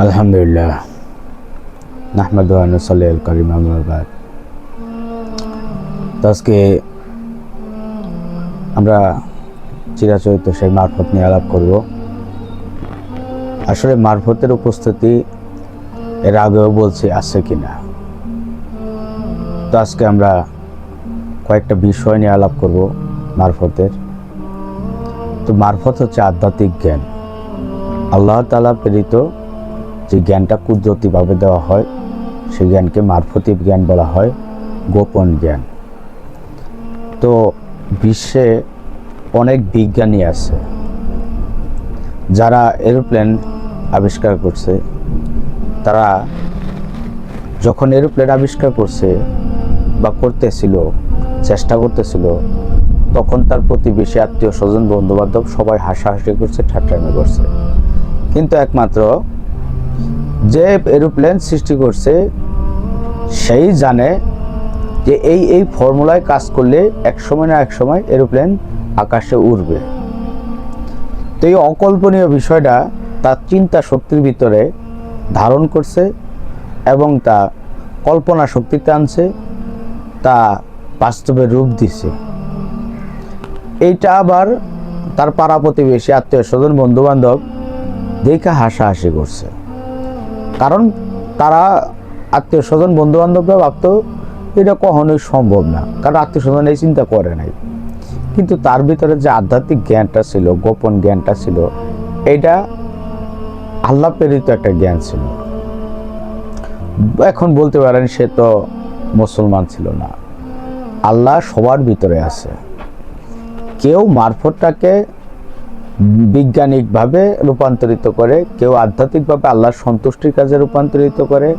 আলহামদুলিল্লাহ নাহমাদু ওয়া নুসাল্লি আল কারীম আম্মা বাদ। তো আজকে আমরা চিরাচরিত সেই মারফত নিয়ে আলাপ করব। আসলে মারফতের উপস্থিতি এর আগেও বলছি আছে কিনা। তো আজকে আমরা কয়েকটা বিষয় নিয়ে আলাপ করব মারফতের। তো মারফত হচ্ছে আধ্যাত্মিক জ্ঞান, আল্লাহ তাআলা প্রেরিত যে জ্ঞানটা কুদরতিভাবে দেওয়া হয় সেই জ্ঞানকে মারফতি জ্ঞান বলা হয়, গোপন জ্ঞান। তো বিশ্বে অনেক বিজ্ঞানী আছে যারা এরোপ্লেন আবিষ্কার করছে। তারা যখন এরোপ্লেন আবিষ্কার করছে বা করতেছিল, চেষ্টা করতেছিল, তখন তার প্রতিবেশী, আত্মীয় স্বজন, বন্ধুবান্ধব সবাই হাসাহাসি করছে, ঠাট্টামি করছে। কিন্তু একমাত্র যে এরোপ্লেন সৃষ্টি করছে সেই জানে যে এই ফর্মুলায় কাজ করলে এক সময় না এক সময় এরোপ্লেন আকাশে উড়বে। তো এই অকল্পনীয় বিষয়টা তার চিন্তা শক্তির ভিতরে ধারণ করছে এবং তা কল্পনা শক্তিতে আনছে, তা বাস্তবে রূপ দিছে। এইটা আবার তার পাড়া প্রতিবেশী, আত্মীয় স্বজন, বন্ধুবান্ধব দেখে হাসাহাসি করছে। কারণ তারা আত্মীয় স্বজন, বন্ধুবান্ধবরা ভাবতো এটা কখনোই সম্ভব না, কারণ আত্মীয় স্বজন এই চিন্তা করে নাই। কিন্তু তার ভিতরে যে আধ্যাত্মিক জ্ঞানটা ছিল, গোপন জ্ঞানটা ছিল, এটা আল্লাহ প্রেরিত একটা জ্ঞান ছিল। এখন বলতে পারেন সে তো মুসলমান ছিল না। আল্লাহ সবার ভিতরে আছে। কেউ মারফতটাকে বৈজ্ঞানিকভাবে রূপান্তরিত করে, কেউ আধ্যাত্মিকভাবে আল্লাহর সন্তুষ্টির কাজে রূপান্তরিত করে,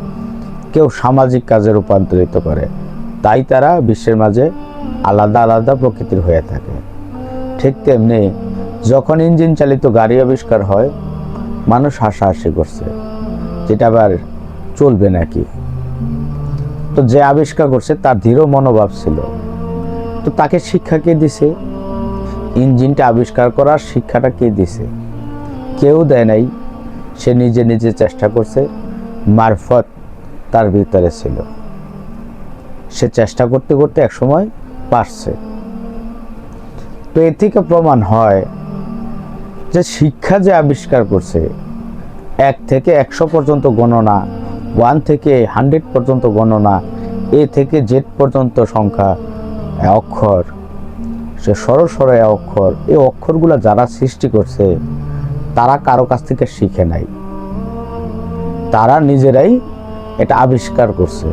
কেউ সামাজিক কাজে রূপান্তরিত করে। তাই তারা বিশ্বের মাঝে আলাদা আলাদা প্রকৃতির হয়ে থাকে। ঠিক তেমনি যখন ইঞ্জিন চালিত গাড়ি আবিষ্কার হয়, মানুষ হাসাহাসি করছে, যেটা আবার চলবে নাকি। তো যে আবিষ্কার করছে তার দৃঢ় মনোভাব ছিল। তো তাকে শিক্ষা কে দিছে? ইঞ্জিনটা আবিষ্কার করার শিক্ষাটা কে দিছে? কেউ দেয় নাই। সে নিজে নিজে চেষ্টা করছে, মারফত তার ভিতরে ছিল। সে চেষ্টা করতে করতে একসময় পারছে। তো এ থেকে প্রমাণ হয় যে শিক্ষা যে আবিষ্কার করছে, 1 থেকে 100 পর্যন্ত গণনা, 1 থেকে 100 পর্যন্ত গণনা, A থেকে Z পর্যন্ত সংখ্যা, অক্ষর, সে সরসর অক্ষর, এই অক্ষরগুলো যারা সৃষ্টি করছে তারা কারো কাছ থেকে শিখে নাই। তারা নিজেরাই এটা আবিষ্কার করছে।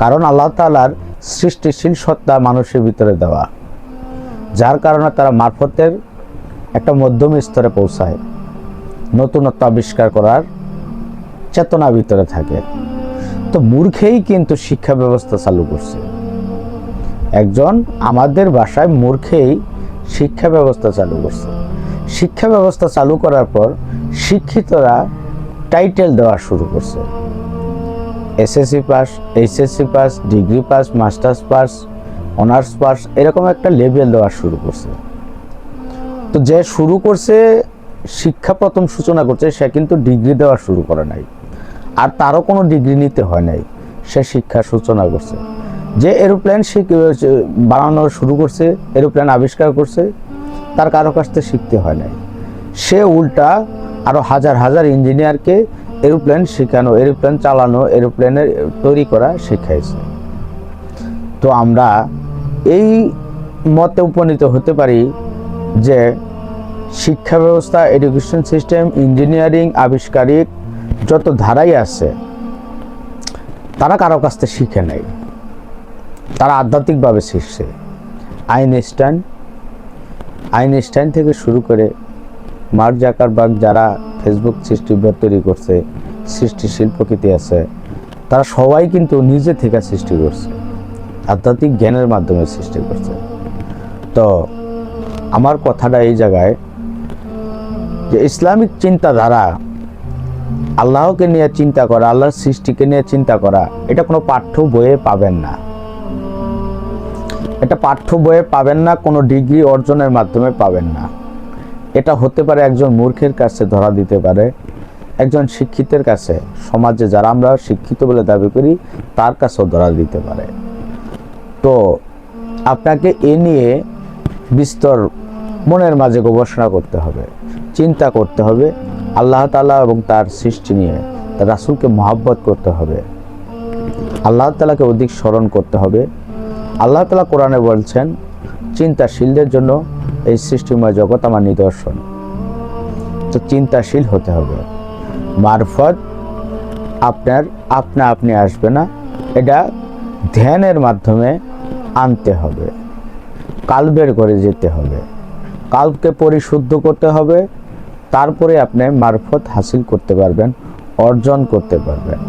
কারণ আল্লাহ তাআলার সৃষ্টিশীল সত্তা মানুষের ভিতরে দেওয়া, যার কারণে তারা মারফতের একটা মধ্যম স্তরে পৌঁছায়, নতুনত্ব আবিষ্কার করার চেতনা ভিতরে থাকে। তো মূর্খেই কিন্তু শিক্ষা ব্যবস্থা চালু করছে। একজন আমাদের ভাষায় মূর্খেই শিক্ষা ব্যবস্থা চালু করছে। শিক্ষা ব্যবস্থা চালু করার পর শিক্ষিতরা টাইটেল দেওয়া শুরু করছে। SSC pass, HSC pass, degree pass, masters pass, honours pass, এরকম একটা লেভেল দেওয়া শুরু করছে। তো যে শুরু করছে, শিক্ষা প্রথম সূচনা করছে, সে কিন্তু ডিগ্রি দেওয়া শুরু করে নাই, আর তারও কোনো ডিগ্রি নিতে হয় নাই। সে শিক্ষার সূচনা করছে। যে এরোপ্লেন বানানো শুরু করছে, এরোপ্লেন আবিষ্কার করছে, তার কারো কাছ থেকে শিখতে হয় নাই। সে উল্টা আরও হাজার হাজার ইঞ্জিনিয়ারকে এরোপ্লেন শেখানো, এরোপ্লেন চালানো, এরোপ্লেনের তৈরি করা শিখাইছে। তো আমরা এই মতে উপনীত হতে পারি যে শিক্ষা ব্যবস্থা, এডুকেশন সিস্টেম, ইঞ্জিনিয়ারিং, আবিষ্কারিক যত ধারাই আছে, তারা কারো কাছ থেকে শিখে নেয়, তারা আধ্যাত্মিকভাবে শিখছে। আইনস্টাইন থেকে শুরু করে মার্ক জাকারবার্গ, যারা ফেসবুক তৈরি করছে, সৃষ্টিশীল প্রকৃতি আছে, তারা সবাই কিন্তু নিজে থেকে সৃষ্টি করছে, আধ্যাত্মিক জ্ঞানের মাধ্যমে সৃষ্টি করছে। তো আমার কথাটা এই জায়গায় যে ইসলামিক চিন্তাধারা, আল্লাহকে নিয়ে চিন্তা করা, আল্লাহর সৃষ্টিকে নিয়ে চিন্তা করা, এটা কোনো পাঠ্য বইয়ে পাবেন না। এটা পাঠ্য বইয়ে পাবেন না, কোনো ডিগ্রি অর্জনের মাধ্যমে পাবেন না। এটা হতে পারে একজন মূর্খের কাছে ধরা দিতে পারে, একজন শিক্ষিতের কাছে, সমাজে যারা আমরা শিক্ষিত বলে দাবি করি, তার কাছেও ধরা দিতে পারে। তো আপনাকে এ নিয়ে বিস্তর মনের মাঝে গবেষণা করতে হবে, চিন্তা করতে হবে, আল্লাহ তাআলা এবং তার সৃষ্টি নিয়ে তার রাসূলকে মহব্বত করতে হবে, আল্লাহ তাআলাকে অধিক স্মরণ করতে হবে। আল্লাহ তাআলা কোরআনে বলছেন, চিন্তাশীলদের জন্য এই সৃষ্টিময় জগৎ আমার নিদর্শন। তো চিন্তাশীল হতে হবে। মারফত আপনা আপনি আসবে না, এটা ধ্যানের মাধ্যমে আনতে হবে, কালবের করে যেতে হবে, কালকে পরিশুদ্ধ করতে হবে, তারপরে আপনি মারফত হাসিল করতে পারবেন, অর্জন করতে পারবেন।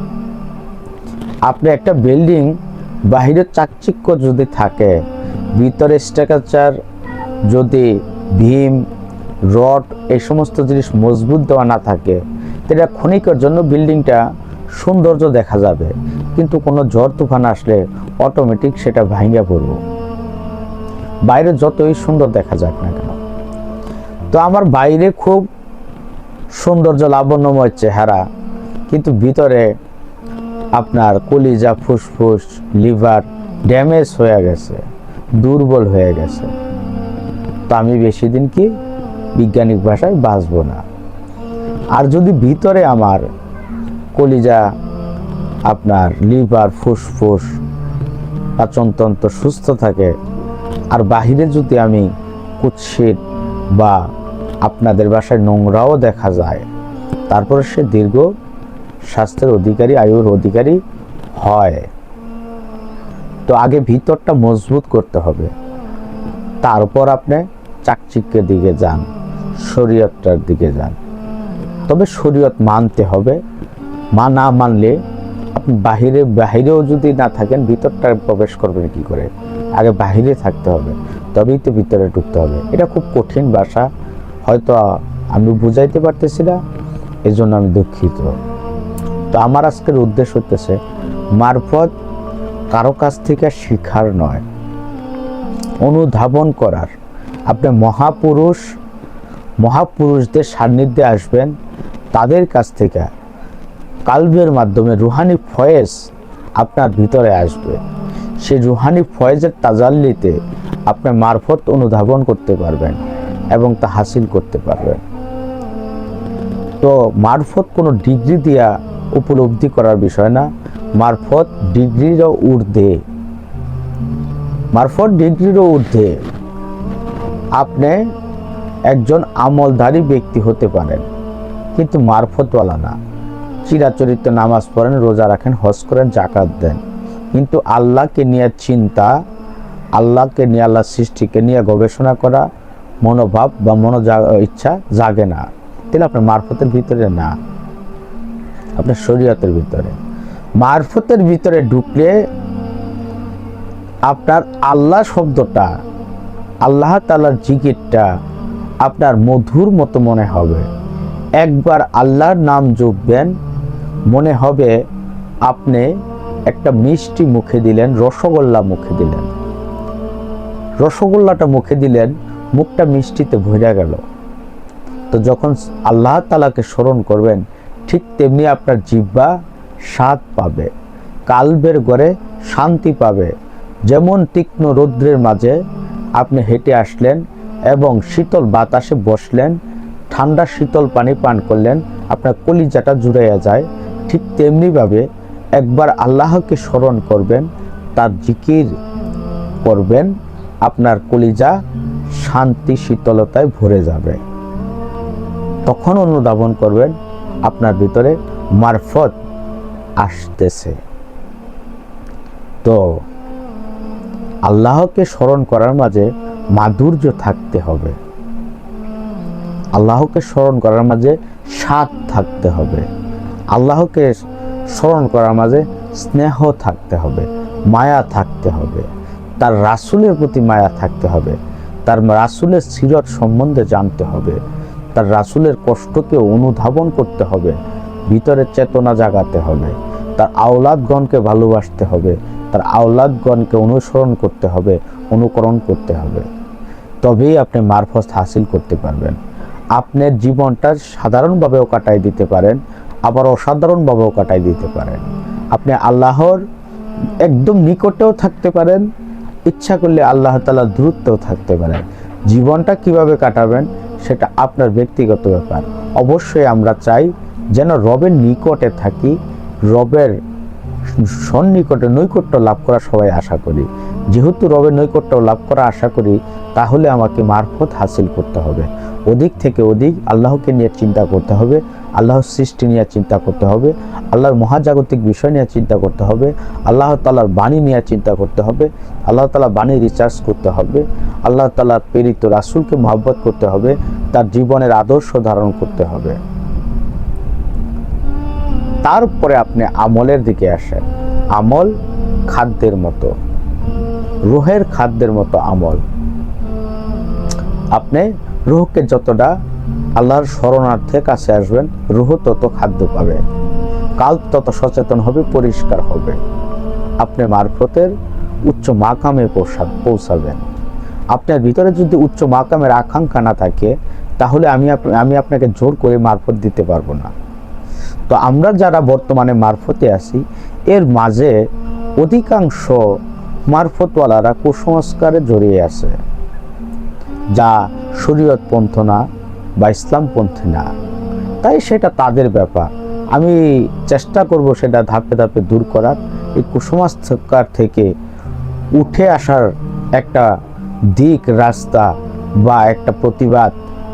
আপনি একটা বিল্ডিং বাহিরের চাকচিক্য যদি থাকে, ভিতরে স্ট্রাকচার যদি ভীম রড এই সমস্ত জিনিস মজবুত দেওয়া না থাকে, এটা ক্ষণিকের জন্য বিল্ডিংটা সৌন্দর্য দেখা যাবে, কিন্তু কোনো ঝড় তুফান আসলে অটোমেটিক সেটা ভাঙিয়া পড়ব, বাইরে যতই সুন্দর দেখা যাক না কেন। তো আমার বাইরে খুব সৌন্দর্য লাবণ্যময় চেহারা, কিন্তু ভিতরে আপনার কলিজা ফুসফুস লিভার ড্যামেজ হয়ে গেছে, দুর্বল হয়ে গেছে, তো আমি বেশি দিন কি বৈজ্ঞানিক ভাষায় বাঁচব না। আর যদি ভিতরে আমার কলিজা আপনার লিভার ফুসফুস পাচনতন্ত্র সুস্থ থাকে, আর বাহিরে যদি আমি কুৎসিত বা আপনাদের বাসায় নোংরাও দেখা যায়, তারপরে সে দীর্ঘ স্বাস্থ্যের অধিকারী, আয়ুর অধিকারী হয়। তো আগে ভিতরটা মজবুত করতে হবে, তারপর আপনি চাকচিক্যের দিকে যান, শরীয়তটার দিকে যান। তবে শরীয়ত মানতে হবে, না মানলে আপনি বাহিরেও যদি না থাকেন, ভিতরটা প্রবেশ করবেন কি করে? আগে বাহিরে থাকতে হবে, তবেই তো ভিতরে ঢুকতে হবে। এটা খুব কঠিন ভাষা, হয়তো আমি বুঝাইতে পারতেছি না, এই জন্য আমি দুঃখিত। তো আমার আজকের উদ্দেশ্য হতেছে মারফত কারো কাছ থেকে শিখার নয়, অনুধাবন করার। আপনি মহাপুরুষদের সান্নিধ্যে আসবেন, তাদের কাছ থেকে কালবের মাধ্যমে রুহানি ফয়েজ আপনার ভিতরে আসবে। সেই রুহানি ফয়েজের তাজাল্লিতে আপনি মারফত অনুধাবন করতে পারবেন এবং তা হাসিল করতে পারবেন। তো মারফত কোনো ডিগ্রি দিয়া উপলব্ধি করার বিষয় না, মারফত ডিগ্রিরও ঊর্ধ্বে, আপনি একজন আমলধারী ব্যক্তি হতে পারেন, কিন্তু মারফতওয়ালা না। চিরাচরিত নামাজ পড়েন, রোজা রাখেন, হজ করেন, জাকাত দেন, কিন্তু আল্লাহকে নিয়ে চিন্তা, আল্লাহকে নিয়ে, আল্লাহ সৃষ্টিকে নিয়ে গবেষণা করা মনোভাব বা ইচ্ছা জাগে না, তাহলে আপনার মারফতের ভিতরে না, আপনার শরীয়তের ভিতরে। মারফতের ভিতরে ঢুকলে আপনার আল্লাহ শব্দটা, আল্লাহ তাআলার জিকিরটা আপনার মধুর মতো মনে হবে। একবার আল্লাহর নাম জপবেন, মনে হবে আপনি একটা মিষ্টি মুখে দিলেন, রসগোল্লা মুখে দিলেন, রসগোল্লাটা মুখে দিলেন, মুখটা মিষ্টিতে ভরে গেল। তো যখন আল্লাহ তাআলাকে স্মরণ করবেন, ঠিক তেমনি আপনার জিহ্বা স্বাদ পাবে, কালবের ঘরে শান্তি পাবে। যেমন তীক্ষ্ণ রৌদ্রের মাঝে আপনি হেঁটে আসলেন এবং শীতল বাতাসে বসলেন, ঠান্ডা শীতল পানি পান করলেন, আপনার কলিজাটা জুড়াইয়া যায়, ঠিক তেমনিভাবে একবার আল্লাহকে স্মরণ করবেন, তার জিকির করবেন, আপনার কলিজা শান্তি শীতলতায় ভরে যাবে। তখন অনুধাবন করবেন আপনার ভিতরে মারফত আসতেছে। তো আল্লাহকে স্মরণ করার মাঝে মাধুর্য থাকতে হবে, আল্লাহকে স্মরণ করার মাঝে স্বাদ থাকতে হবে, আল্লাহকে স্মরণ করার মাঝে স্নেহ থাকতে হবে, মায়া থাকতে হবে, তার রাসূলের প্রতি মায়া থাকতে হবে, তার রাসূলের সিরত সম্বন্ধে জানতে হবে, তার রাসূলের কষ্টকে অনুধাবন করতে হবে, ভিতরে চেতনা জাগাতে হবে, তার আওলাদগণকে ভালোবাসতে হবে, তার আওলাদগণকে অনুসরণ করতে হবে, অনুকরণ করতে হবে। তবেই আপনি মারফত হাসিল করতে পারবেন। আপনার জীবনটা সাধারণভাবেও কাটাই দিতে পারেন, আবার অসাধারণভাবেও কাটাই দিতে পারেন। আপনি আল্লাহর একদম নিকটেও থাকতে পারেন, ইচ্ছা করলে আল্লাহ তাআলার দূরত্বেও থাকতে পারেন। জীবনটা কিভাবে কাটাবেন সেটা আপনার ব্যক্তিগত ব্যাপার। অবশ্যই আমরা চাই যেন রবের নিকটে থাকি, রবের সন্নিকটে নৈকট্য লাভ করা সবাই আশা করি। যেহেতু রবের নৈকট্য লাভ করা আশা করি, তাহলে আমাকে মারফত হাসিল করতে হবে। অধিক থেকে অধিক আল্লাহকে নিয়ে চিন্তা করতে হবে, আল্লাহর সৃষ্টি নিয়ে চিন্তা করতে হবে, আল্লাহর মহাজাগতিক বিষয় নিয়ে চিন্তা করতে হবে, আল্লাহ তাআলার বাণী নিয়ে চিন্তা করতে হবে, আল্লাহ তাআলা বাণী রিসার্চ করতে হবে, আল্লাহ তাআলার প্রেরিত রাসূলকে মহব্বত করতে হবে, তার জীবনের আদর্শ ধারণ করতে হবে। তারপরে আপনি আমলের দিকে আসেন। আমল খাদ্যের মতো, রুহের খাদ্যের মতো আমল। আপনি রুহকে যতটা আল্লাহর শরণার্থে কাছে আসবেন, রুহ তত খাদ্য পাবে, কাল্প তত সচেতন হবে, পরিষ্কার হবে। আপনি মারফতের উচ্চ মাকামে পৌঁছাবেন। আপনার ভিতরে যদি উচ্চ মাকামের আকাঙ্ক্ষা না থাকে, তাহলে আমি আপনাকে জোর করে মারফত দিতে পারবো না। তো আমরা যারা বর্তমানে মারফতে আছি, এর মাঝে অধিকাংশ মারফতওয়ালারা কুসংস্কারে জড়িয়ে আছে, যা শরীয়ত পন্থ না বা ইসলাম পন্থী না। তাই সেটা তাদের ব্যাপার। আমি চেষ্টা করব সেটা ধাপে ধাপে দূর করার, এই কুসংস্কার থেকে উঠে আসার একটা দিক, রাস্তা বা একটা প্রতিবাদ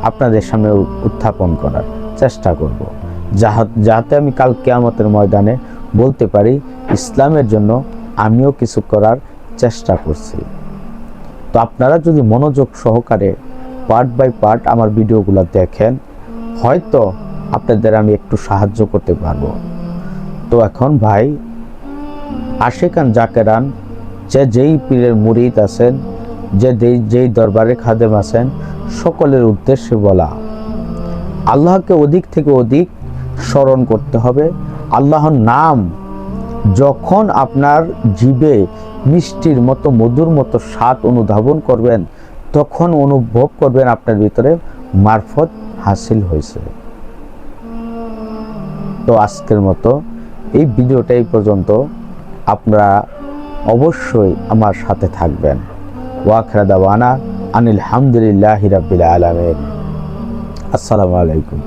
আপনাদের সামনে উত্থাপন করার চেষ্টা করব, যাতে আমি কাল কিয়ামতের ময়দানে বলতে পারি ইসলামের জন্য আমিও কিছু করার চেষ্টা করছি। তো আপনারা যদি মনোযোগ সহকারে পার্ট বাই পার্ট আমার ভিডিওগুলো দেখেন, হয়তো আপনাদের আমি একটু সাহায্য করতে পারবো। তো এখন ভাই, আশিকান জাকেরান, যেই পীরের মুরিদ আছেন, যেই দরবারে খাদেম আছেন, সকলের উদ্দেশ্যে বলা, আল্লাহকে অধিক থেকে অধিক স্মরণ করতে হবে। আল্লাহর নাম যখন আপনার জিভে মিষ্টির মতো, মধুর মতো স্বাদ অনুধাবন করবেন, তখন অনুভব করবেন আপনার ভিতরে মারফত হাসিল হয়েছে। তো আজকের মতো এই ভিডিওটা এই পর্যন্ত। আপনারা অবশ্যই আমার সাথে থাকবেন। ওয়াখির দাওয়ানা আনিল হামদুলিল্লাহি রাব্বিল আলামিন। আসসালামু আলাইকুম।